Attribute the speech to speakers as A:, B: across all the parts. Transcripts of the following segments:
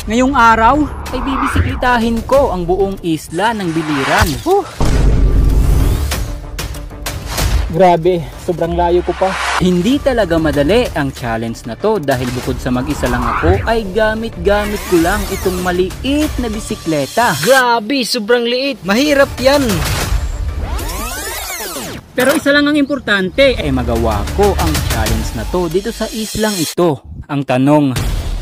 A: Ngayong araw ay bibisiklitahin ko ang buong isla ng Biliran. Grabe, sobrang layo ko pa. Hindi talaga madali ang challenge na to dahil bukod sa mag-isa lang ako ay gamit-gamit ko lang itong maliit na bisikleta.
B: Grabe, sobrang liit. Mahirap yan.
A: Pero isa lang ang importante ay magawa ko ang challenge na to dito sa islang ito. Ang tanong,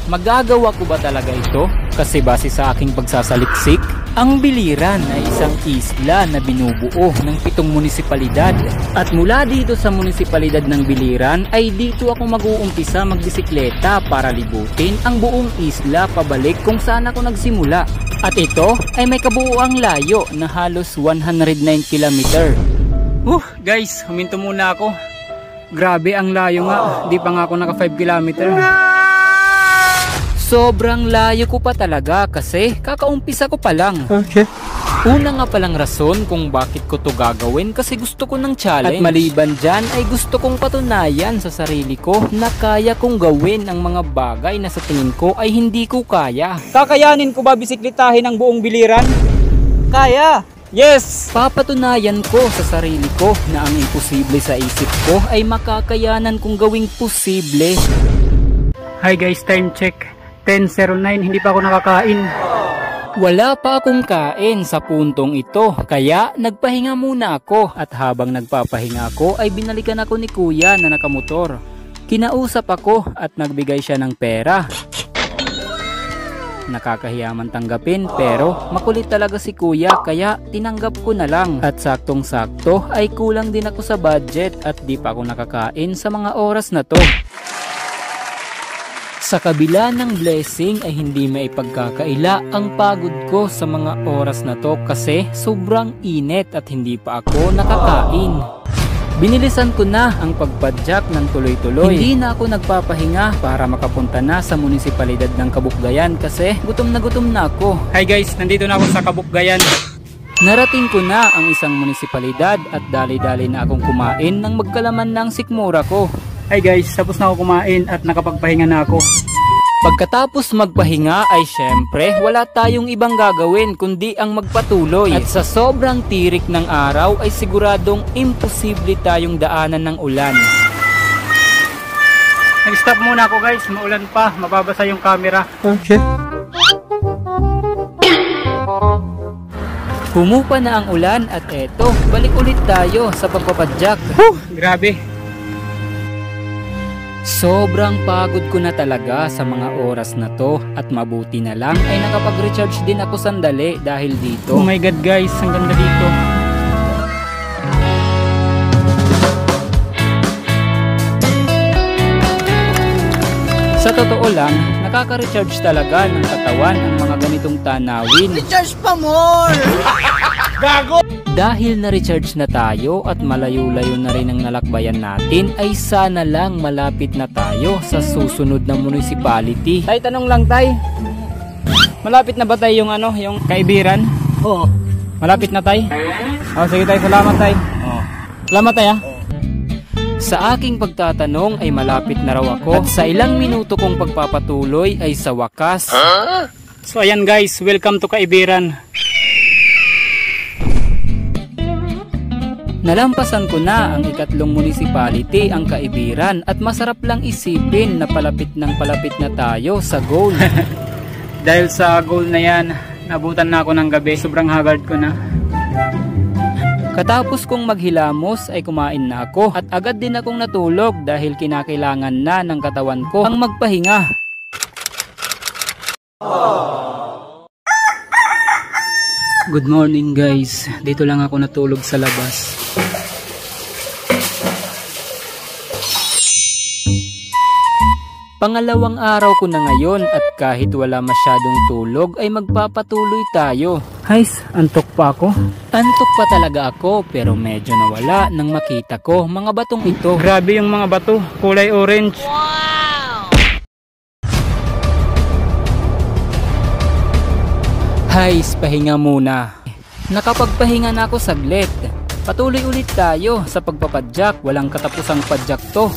A: magagawa ko ba talaga ito? Kasi base sa aking pagsasaliksik, ang Biliran ay isang isla na binubuo ng 7 munisipalidad. At mula dito sa munisipalidad ng Biliran ay dito ako mag-uumpisa magbisikleta para libutin ang buong isla pabalik kung saan ako nagsimula. At ito ay may kabuuang layo na halos 109 km. Guys, huminto muna ako. Grabe ang layo nga, di pa nga ako naka 5 km. Sobrang layo ko pa talaga kasi kakaumpisa ko pa lang.
B: Okay.
A: Una nga palang rason kung bakit ko to gagawin kasi gusto ko ng challenge. At maliban dyan ay gusto kong patunayan sa sarili ko na kaya kong gawin ang mga bagay na sa tingin ko ay hindi ko kaya. Kakayanin ko ba bisikletahin ang buong Biliran?
B: Kaya!
A: Yes! Papatunayan ko sa sarili ko na ang imposible sa isip ko ay makakayanan kong gawing posible. Hi guys, time check. 10:09, hindi pa ako nakakain. Wala pa akong kain sa puntong ito, kaya nagpahinga muna ako at habang nagpapahinga ako ay binalikan ako ni kuya na nakamotor. Kinausap ako at nagbigay siya ng pera. Nakakahiya man tanggapin pero makulit talaga si kuya kaya tinanggap ko na lang. At saktong-sakto ay kulang din ako sa budget at di pa ako nakakain sa mga oras na to. Sa kabila ng blessing ay hindi maipagkakaila ang pagod ko sa mga oras na to kasi sobrang init at hindi pa ako nakakain. Binilisan ko na ang pagpadyak ng tuloy-tuloy. Hindi na ako nagpapahinga para makapunta na sa munisipalidad ng Kabukgayan kasi gutom na ako. Hi guys, nandito na ako sa Kabukgayan. Narating ko na ang isang munisipalidad at dali-dali na akong kumain nang magkalaman ng sikmura ko. Hi guys, tapos na ako kumain at nakapagpahinga na ako. Pagkatapos magpahinga ay syempre wala tayong ibang gagawin kundi ang magpatuloy. At sa sobrang tirik ng araw ay siguradong imposible tayong daanan ng ulan. Nag-stop muna ako guys, maulan pa, mababasa yung camera.
B: Okay.
A: Humupa na ang ulan at eto, balik ulit tayo sa pagpapadyak. Grabe. Sobrang pagod ko na talaga sa mga oras na to at mabuti na lang ay nakapag-recharge din ako sandali dahil dito. Oh my god guys, ang ganda dito. Sa totoo lang, nakaka-recharge talaga ng katawan ang mga ganitong tanawin.
B: Recharge pa more! Gago!
A: Dahil na-recharge na tayo at malayo-layo na rin ang nalakbayan natin, ay sana lang malapit na tayo sa susunod na municipality. Tay, tanong lang tay. Malapit na ba tayo yung Kaibiran?
B: Oo.
A: Malapit na tay? Oh, sige tay, salamat tay. Oh. Salamat tay ha. Sa aking pagtatanong ay malapit na raw ako at sa ilang minuto kong pagpapatuloy ay sa wakas. So ayan guys, welcome to Kaibiran. Nalampasan ko na ang ikatlong municipality, ang Kaibiran, at masarap lang isipin na palapit na tayo sa goal. Dahil sa goal na yan, nabutan na ako ng gabi, sobrang haggard ko na. Katapos kong maghilamos ay kumain na ako at agad din akong natulog dahil kinakailangan na ng katawan ko ang magpahinga. Good morning guys, dito lang ako natulog sa labas. Pangalawang araw ko na ngayon at kahit wala masyadong tulog ay magpapatuloy tayo. Guys, antok pa ako. Antok pa talaga ako pero medyo nawala nang makita ko mga batong ito. Grabe yung mga bato, kulay orange. Wow! Guys, pahinga muna. Nakapagpahinga na ako saglit. Patuloy ulit tayo sa pagpapadyak, walang katapusang padyak to.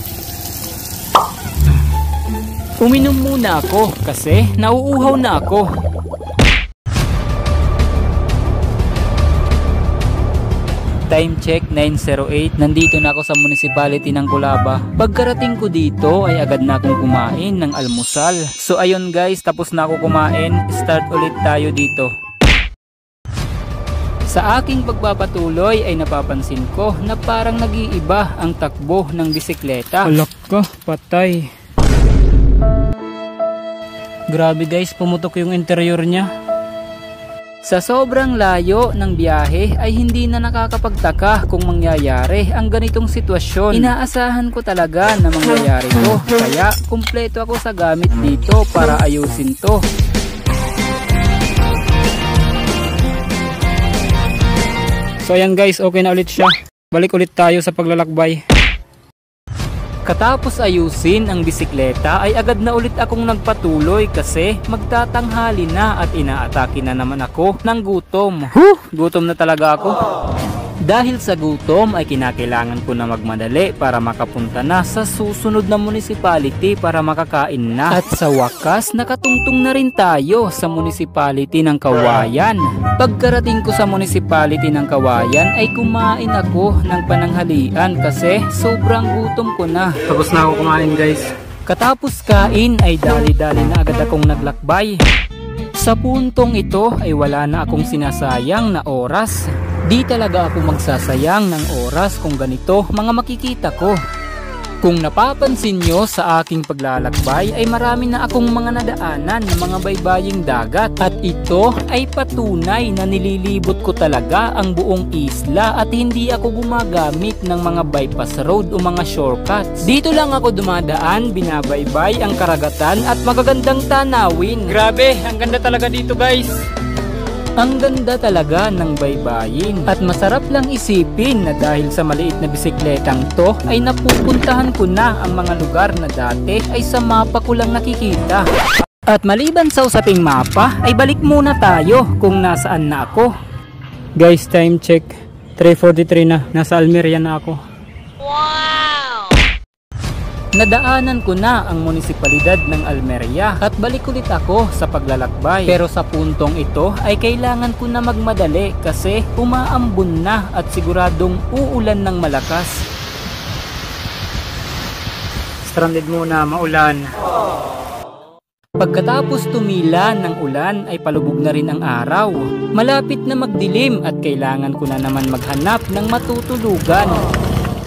A: Uminom muna ako kasi nauuhaw na ako. Time check 9:08. Nandito na ako sa municipality ng Colaba. Pagkarating ko dito ay agad na akong kumain ng almusal. So ayun guys, tapos na ako kumain. Start ulit tayo dito. Sa aking pagpapatuloy ay napapansin ko na parang nag-iiba ang takbo ng bisikleta. Alak ka, patay. Grabe guys, pumutok yung interior niya. Sa sobrang layo ng biyahe ay hindi na nakakapagtaka kung mangyayari ang ganitong sitwasyon. Inaasahan ko talaga na mangyayari to, kaya kumpleto ako sa gamit dito para ayusin to. So ayan guys, okay na ulit siya. Balik ulit tayo sa paglalakbay. Katapos ayusin ang bisikleta ay agad na ulit akong nagpatuloy kasi magtatanghali na at inaatake na naman ako ng gutom. Gutom na talaga ako. Dahil sa gutom ay kinakailangan ko na magmadali para makapunta na sa susunod na municipality para makakain na. At sa wakas nakatungtong na rin tayo sa municipality ng Kawayan. Pagkarating ko sa municipality ng Kawayan ay kumain ako ng pananghalian kasi sobrang gutom ko na. Tapos na ako kumain guys. Katapos kain ay dali-dali na agad akong naglakbay. Sa puntong ito ay wala na akong sinasayang na oras. Di talaga ako magsasayang ng oras kung ganito mga makikita ko. Kung napapansin nyo sa aking paglalakbay ay marami na akong mga nadaanan ng mga baybaying dagat. At ito ay patunay na nililibot ko talaga ang buong isla at hindi ako gumagamit ng mga bypass road o mga shortcuts. Dito lang ako dumadaan, binabaybay ang karagatan at magagandang tanawin. Grabe, ang ganda talaga dito guys. Ang ganda talaga ng baybayin at masarap lang isipin na dahil sa maliit na bisikletang to ay napupuntahan ko na ang mga lugar na dati ay sa mapa ko lang nakikita. At maliban sa usaping mapa ay balik muna tayo kung nasaan na ako. Guys, time check 3:43 na, nasa Almeria na ako. Nadaanan ko na ang munisipalidad ng Almeria at balik ulit ako sa paglalakbay. Pero sa puntong ito ay kailangan ko na magmadali kasi umaambon na at siguradong uulan ng malakas. Stranded muna, maulan. Pagkatapos tumila ng ulan ay palubog na rin ang araw. Malapit na magdilim at kailangan ko na naman maghanap ng matutulugan.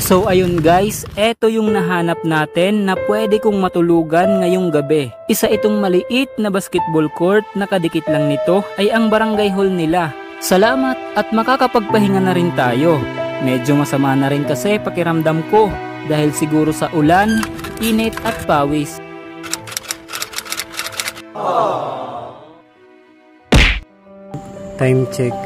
A: So ayun guys, eto yung nahanap natin na pwede kong matulugan ngayong gabi. Isa itong maliit na basketball court na kadikit lang nito ay ang barangay hall nila. Salamat at makakapagpahinga na rin tayo. Medyo masama na rin kasi pakiramdam ko dahil siguro sa ulan, init at pawis. Time check.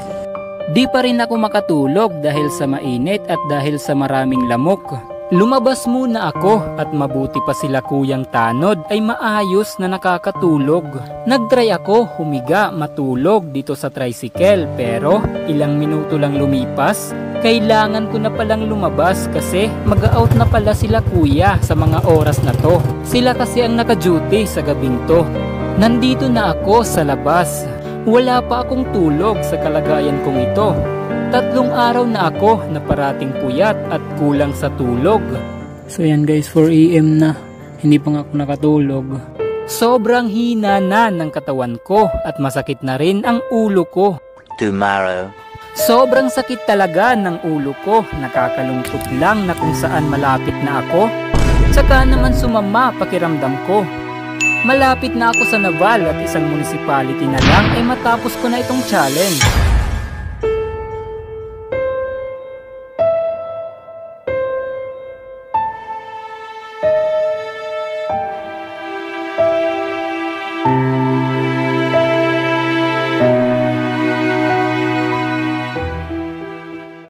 A: Di pa rin ako makatulog dahil sa mainit at dahil sa maraming lamok. Lumabas muna ako at mabuti pa sila Kuyang Tanod ay maayos na nakakatulog. Nagtry ako humiga matulog dito sa tricycle pero ilang minuto lang lumipas, kailangan ko na palang lumabas kasi mag-out na pala sila kuya sa mga oras na to. Sila kasi ang naka-duty sa gabing to. Nandito na ako sa labas. Wala pa akong tulog sa kalagayan kong ito. 3 araw na ako na parating puyat at kulang sa tulog. So yan guys, 4 AM na. Hindi pa nga ako nakatulog. Sobrang hina na ng katawan ko at masakit na rin ang ulo ko.
C: Tomorrow.
A: Sobrang sakit talaga ng ulo ko. Nakakalungkot lang na kung saan malapit na ako. Saka naman sumama pakiramdam ko. Malapit na ako sa Naval at isang municipality na lang ay matapos ko na itong challenge.